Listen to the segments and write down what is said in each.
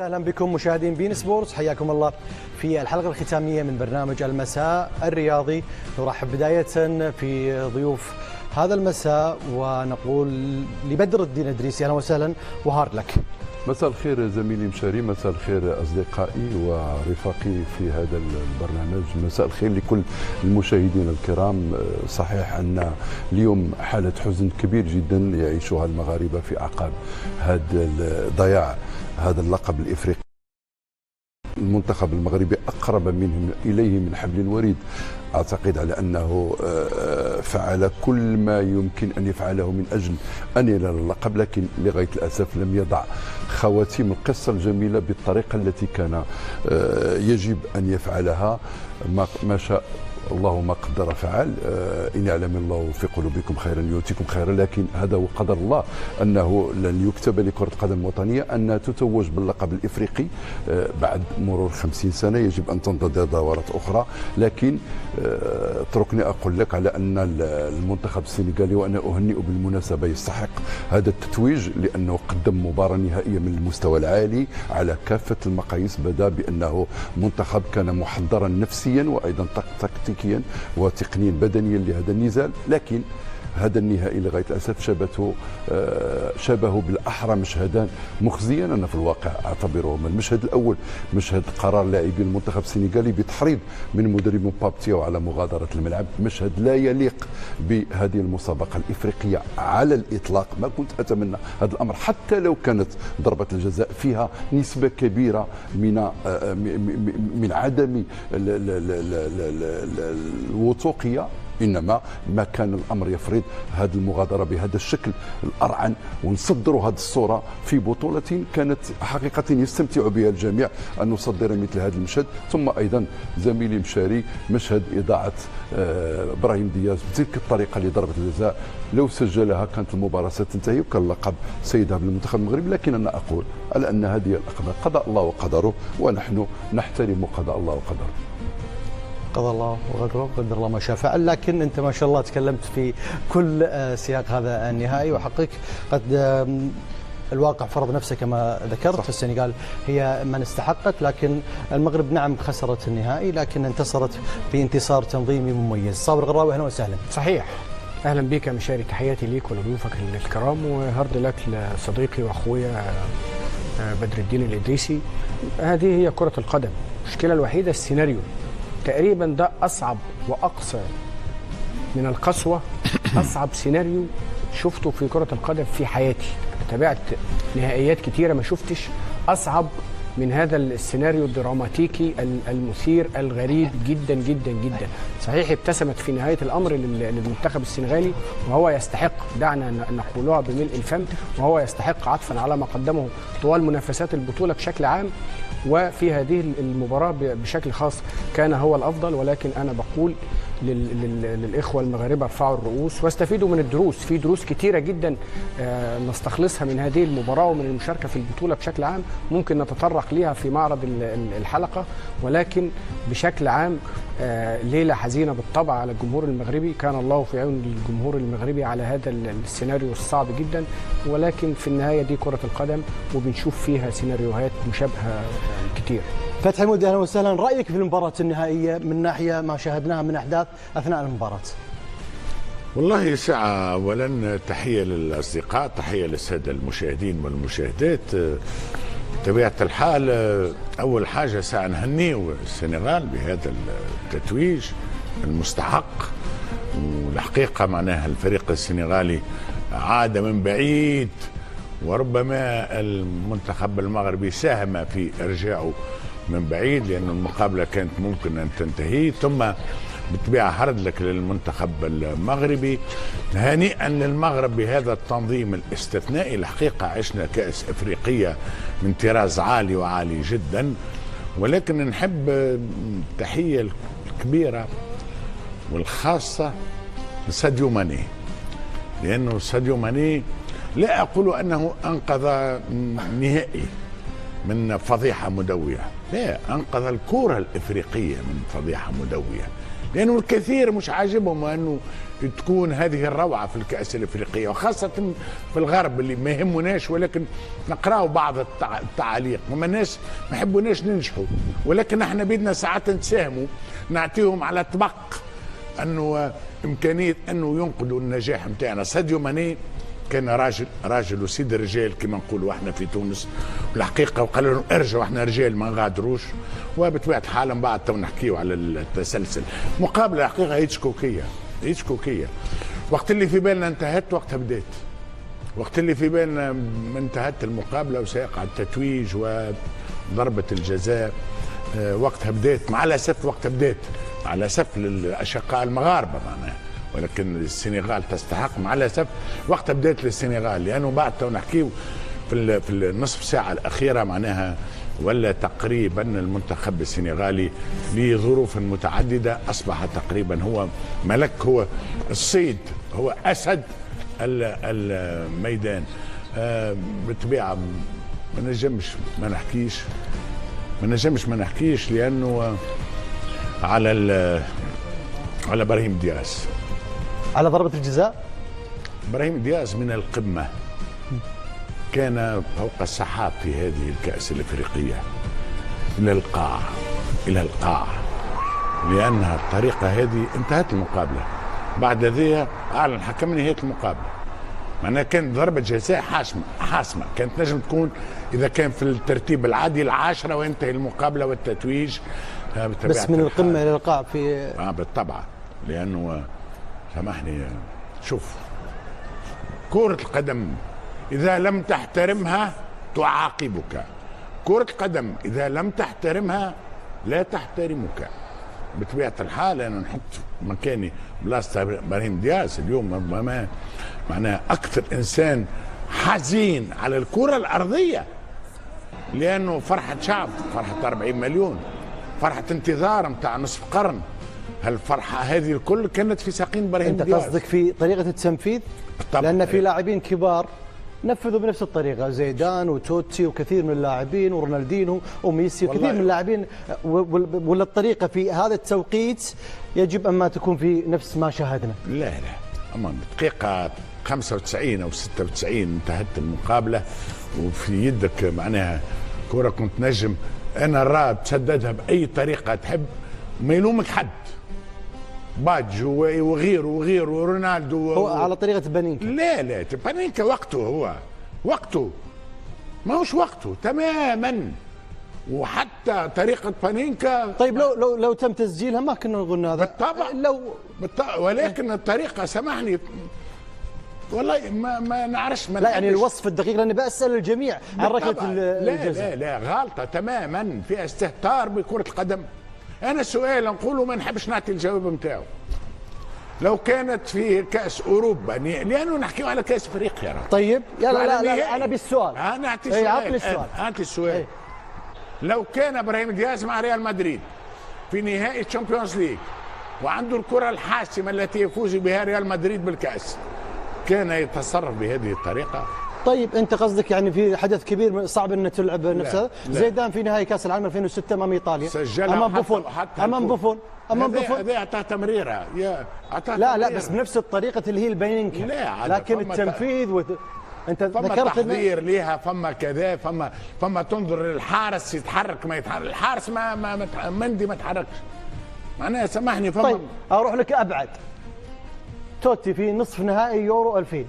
اهلا بكم مشاهدين بين سبورتس، حياكم الله في الحلقه الختاميه من برنامج المساء الرياضي. نرحب بدايه في ضيوف هذا المساء ونقول لبدر الدين الدريسي اهلا وسهلا وهارد لك. مساء الخير زميلي مشاري، مساء الخير اصدقائي ورفاقي في هذا البرنامج، مساء الخير لكل المشاهدين الكرام. صحيح ان اليوم حاله حزن كبير جدا يعيشها المغاربه في اعقاب هذا ضياع هذا اللقب الافريقي. المنتخب المغربي اقرب منهم اليه من حبل الوريد. اعتقد على انه فعل كل ما يمكن ان يفعله من اجل ان ينال اللقب، لكن لغايه الاسف لم يضع خواتيم القصه الجميله بالطريقه التي كان يجب ان يفعلها. ما شاء الله ما قدر فعل. إن يعلم الله في قلوبكم خيرا يؤتكم خيرا، لكن هذا هو قدر الله، أنه لن يكتب لكرة القدم وطنية أنها تتوج باللقب الإفريقي بعد مرور 50 سنة. يجب أن تنتظر دورات أخرى، لكن اتركني أقول لك على أن المنتخب السنغالي، وأنا أهنئ بالمناسبة، يستحق هذا التتويج لأنه قدم مباراة نهائية من المستوى العالي على كافة المقاييس. بدا بأنه منتخب كان محضرا نفسيا وأيضا تكتيكيا وتقنيا بدنيا لهذا النزال، لكن هذا النهائي لغايه الاسف شبهه بالاحرى مشهدان مخزيان. انا في الواقع اعتبرهما المشهد الاول مشهد قرار لاعبي المنتخب السنغالي بتحريض من مدرب بابتيو على مغادره الملعب، مشهد لا يليق بهذه المسابقه الافريقيه على الاطلاق. ما كنت اتمنى هذا الامر، حتى لو كانت ضربه الجزاء فيها نسبه كبيره من عدم الوثوقيه، انما ما كان الامر يفرض هذه المغادره بهذا الشكل الارعن ونصدروا هذه الصوره في بطوله كانت حقيقه يستمتع بها الجميع، ان نصدر مثل هذا المشهد. ثم ايضا زميلي مشاري، مشهد اضاعه ابراهيم دياز بتلك الطريقه لضربه الجزاء، لو سجلها كانت المباراه ستنتهي وكان اللقب سيذهب للمنتخب المغربي. لكن انا اقول على ان هذه الاقدار قضاء الله وقدره، ونحن نحترم قضاء الله وقدره. قضى الله وقدره، قدر الله ما شاء فعل. لكن انت ما شاء الله تكلمت في كل سياق هذا النهائي، وحقك قد الواقع فرض نفسه كما ذكرت. صح. السنغال هي من استحقت، لكن المغرب نعم خسرت النهائي لكن انتصرت بانتصار تنظيمي مميز. صابر الغراوي اهلا وسهلا. صحيح، اهلا بك يا مشاري، تحياتي ليك ولضيوفك الكرام، وهارد لك لصديقي واخويا بدر الدين الادريسي. هذه هي كرة القدم، المشكلة الوحيدة السيناريو. تقريبا ده أصعب وأقصى من القسوة أصعب سيناريو شفته في كرة القدم في حياتي. تابعت نهائيات كتيرة، ما شفتش أصعب من هذا السيناريو الدراماتيكي المثير الغريب جدا جدا جدا. صحيح ابتسمت في نهاية الأمر للمنتخب السنغالي، وهو يستحق، دعنا نقولها بملء الفم، وهو يستحق عطفا على ما قدمه طوال منافسات البطولة بشكل عام، وفي هذه المباراة بشكل خاص كان هو الأفضل. ولكن أنا بقول للإخوة المغاربة ارفعوا الرؤوس واستفيدوا من الدروس. في دروس كتيرة جدا نستخلصها من هذه المباراة ومن المشاركة في البطولة بشكل عام، ممكن نتطرق ليها في معرض الحلقة. ولكن بشكل عام ليلة حزينة بالطبع على الجمهور المغربي، كان الله في عون الجمهور المغربي على هذا السيناريو الصعب جدا. ولكن في النهاية دي كرة القدم، وبنشوف فيها سيناريوهات مشابهة كتير. فتحي مودي اهلا وسهلا، رايك في المباراه النهائيه من ناحيه ما شاهدناها من احداث اثناء المباراه؟ والله ساعة أولا تحية للأصدقاء، تحية للسادة المشاهدين والمشاهدات. بطبيعة الحال أول حاجة ساعة نهني السنغال بهذا التتويج المستحق، والحقيقة معناها الفريق السنغالي عاد من بعيد، وربما المنتخب المغربي ساهم في إرجاعه من بعيد، لأن المقابلة كانت ممكن أن تنتهي. ثم بالطبيعة هارد لك للمنتخب المغربي، هنيئا للمغرب بهذا التنظيم الاستثنائي. الحقيقة عشنا كأس إفريقية من طراز عالي وعالي جدا. ولكن نحب التحية الكبيرة والخاصة لساديو ماني، لأنه ساديو ماني لا أقول أنه أنقذ نهائي من فضيحة مدوية، لا، أنقذ الكرة الإفريقية من فضيحة مدوية، لانه الكثير مش عاجبهم انه تكون هذه الروعه في الكاس الافريقيه، وخاصه في الغرب اللي ما يهموناش، ولكن نقراوا بعض التعاليق، ما يحبوناش ننجحوا، ولكن احنا بدنا ساعات نساهموا، نعطيهم على طبق انه امكانيه انه ينقذوا النجاح نتاعنا. ساديو ماني كان راجل وسيد الرجال كما نقولوا احنا في تونس، والحقيقه وقال لهم ارجعوا احنا رجال ما نغادروش، وبطبيعه الحال من بعد تو نحكيوا على التسلسل. مقابله حقيقه هيتشكوكيه، وقت اللي في بالنا انتهت وقتها بدات، وقت اللي في بالنا انتهت المقابله وسيقع التتويج وضربه الجزاء وقتها بدات، مع الاسف وقتها بدات، مع الاسف للاشقاء المغاربه معناها، ولكن السنغال تستحق مع الاسف وقتها بدات للسنغال، لانه بعد تو نحكيو في النصف ساعه الاخيره معناها ولا تقريبا المنتخب السنغالي لظروف متعدده اصبح تقريبا هو ملك، هو الصيد، هو اسد الميدان. بالطبيعه ما نجمش ما نحكيش لانه على ابراهيم دياز، على ضربة الجزاء. ابراهيم دياز من القمة، كان فوق السحاب في هذه الكأس الافريقية الى القاع لانها الطريقة هذه انتهت المقابلة، بعد ذي اعلن حكم نهاية المقابلة، معناها كانت ضربة جزاء حاسمة، كانت نجم تكون اذا كان في الترتيب العادي العاشرة وينتهي المقابلة والتتويج، بس من القمة الى القاع في بالطبع، لانه سامحني شوف كرة القدم إذا لم تحترمها تعاقبك، كرة القدم إذا لم تحترمها لا تحترمك. بطبيعة الحال أنا نحط مكاني بلاصة ابراهيم دياز اليوم ربما معناها أكثر إنسان حزين على الكرة الأرضية، لأنه فرحة شعب، فرحة 40 مليون، فرحة انتظار متاع نصف قرن، هالفرحة هذه الكل كانت في ساقين ابراهيم دياز. انت قصدك في طريقة التنفيذ؟ لأن في لاعبين كبار نفذوا بنفس الطريقة، زيدان وتوتي وكثير من اللاعبين ورونالدينو وميسي وكثير من اللاعبين، ولا الطريقة في هذا التوقيت يجب أن ما تكون في نفس ما شاهدنا؟ لا أما دقيقة 95 أو 96 انتهت المقابلة وفي يدك معناها كرة كنت نجم أنا الراب تسددها بأي طريقة تحب، ما يلومك حد، باجو وغيره ورونالدو هو على طريقة بانينكا. لا بانينكا وقته ما هوش وقته تماما، وحتى طريقة بانينكا. طيب لو تم تسجيلها ما كنا نقول هذا بالطبع، ولكن الطريقة سامحني والله ما نعرفش لا يعني الوصف الدقيق، لاني بسال الجميع عن ركله الجزاء. لا غلطه تماما، فيها استهتار بكره القدم. انا سؤال نقوله ما نحبش نعطي الجواب نتاعو. لو كانت في كاس اوروبا، لانه نحكيو على كاس افريقيا. طيب لا انا بالسؤال انا اعطي السؤال. اعطي السؤال. لو كان ابراهيم دياز مع ريال مدريد في نهائي تشامبيونز ليج وعنده الكره الحاسمه التي يفوز بها ريال مدريد بالكاس، كان يتصرف بهذه الطريقه؟ طيب انت قصدك يعني في حدث كبير صعب ان تلعب نفس هذا؟ زيدان في نهائي كاس العالم 2006 امام ايطاليا سجلها امام بوفون هذا اعطاه تمريره لا بس بنفس الطريقه اللي هي البينينكا، لكن التنفيذ انت ذكرت تحضير ليها، فما كذا، فما تنظر للحارس يتحرك ما يتحرك، الحارس مندي ما تحركش، معناها سامحني. طيب اروح لك ابعد، توتي في نصف نهائي يورو 2000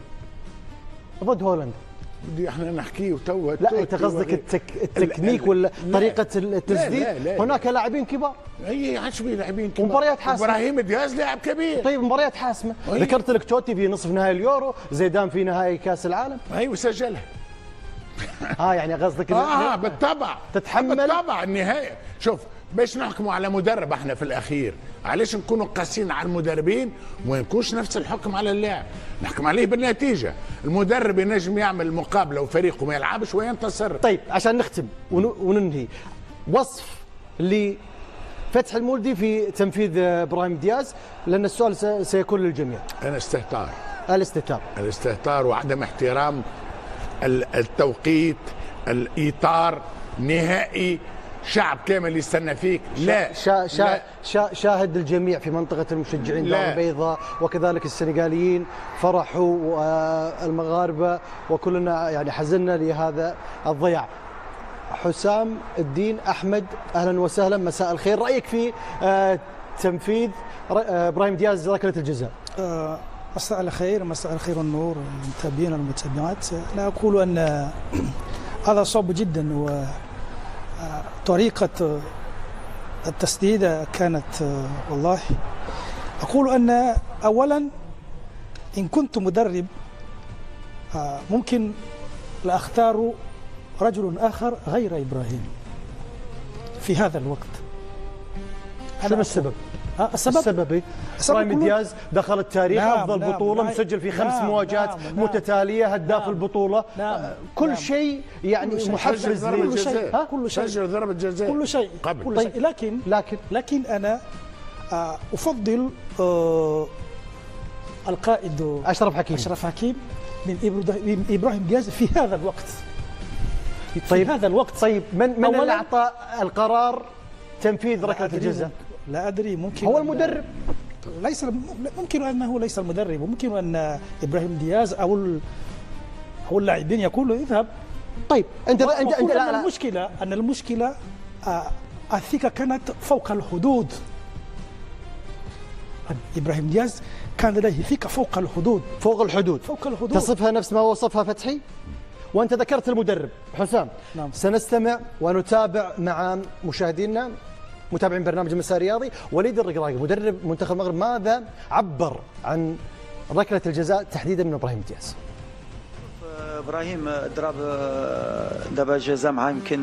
ضد هولندا، بدي احنا نحكيه تو. لا انت قصدك التكنيك ولا طريقه التسديد؟ لا. هناك لاعبين كبار. اي عشبي لاعبين كبار ومباريات حاسمه. ابراهيم دياز لاعب كبير. طيب مباريات حاسمه. ذكرت لك توتي في نصف نهائي اليورو، زيدان في نهائي كاس العالم. ايوه سجلها. يعني قصدك بالطبع تتحمل بالطبع النهائي. شوف باش نحكموا على مدرب احنا في الاخير، علاش نكونوا قاسيين على المدربين وما يكونش نفس الحكم على اللاعب؟ نحكم عليه بالنتيجه. المدرب ينجم يعمل مقابله وفريقه ما يلعبش وينتصر. طيب عشان نختم وننهي، وصف لفتح المولدي في تنفيذ ابراهيم دياز، لان السؤال سيكون للجميع. انا الاستهتار وعدم احترام التوقيت، الاطار، نهائي شعب كامل يستنى فيك. لا شاهد الجميع في منطقة المشجعين لا. دار البيضاء وكذلك السنغاليين فرحوا المغاربة وكلنا يعني حزننا لهذا الضياع. حسام الدين أحمد أهلا وسهلا، مساء الخير، رأيك في تنفيذ إبراهيم دياز ركلة الجزاء؟ مساء الخير، مساء الخير والنور المتابعين والمتابعات. لا أقول أن هذا صعب جدا، وطريقة التسديد كانت والله أقول أن أولا إن كنت مدرب ممكن لأختار رجل آخر غير إبراهيم في هذا الوقت. شنو السبب؟ السبب إبراهيم دياز دخل التاريخ، أفضل بطولة، مسجل في 5 مواجهات متتالية، هداف البطولة، كل شيء يعني محفز كل شيء، كل شيء سجل ضربة جزاء كل شيء قبل. كل شيء. لكن أنا أفضل القائد أشرف حكيم من إبراهيم دياز في هذا الوقت. طيب من اللي أعطى القرار تنفيذ ركلة الجزاء؟ لا أدري، ممكن هو المدرب، ليس ممكن أنه ليس المدرب، وممكن أن إبراهيم دياز أو اللاعبين يقولوا اذهب. طيب أنت لا المشكلة الثقة كانت فوق الحدود. إبراهيم دياز كان لديه ثقة فوق الحدود. تصفها نفس ما وصفها فتحي؟ وأنت ذكرت المدرب حسام. نعم. سنستمع ونتابع مع مشاهدينا متابعين برنامج المساء الرياضي وليد الرقراقي مدرب منتخب المغرب ماذا عبر عن ركلة الجزاء تحديدا من إبراهيم دياز. ابراهيم ضرب دابا جزاء مع يمكن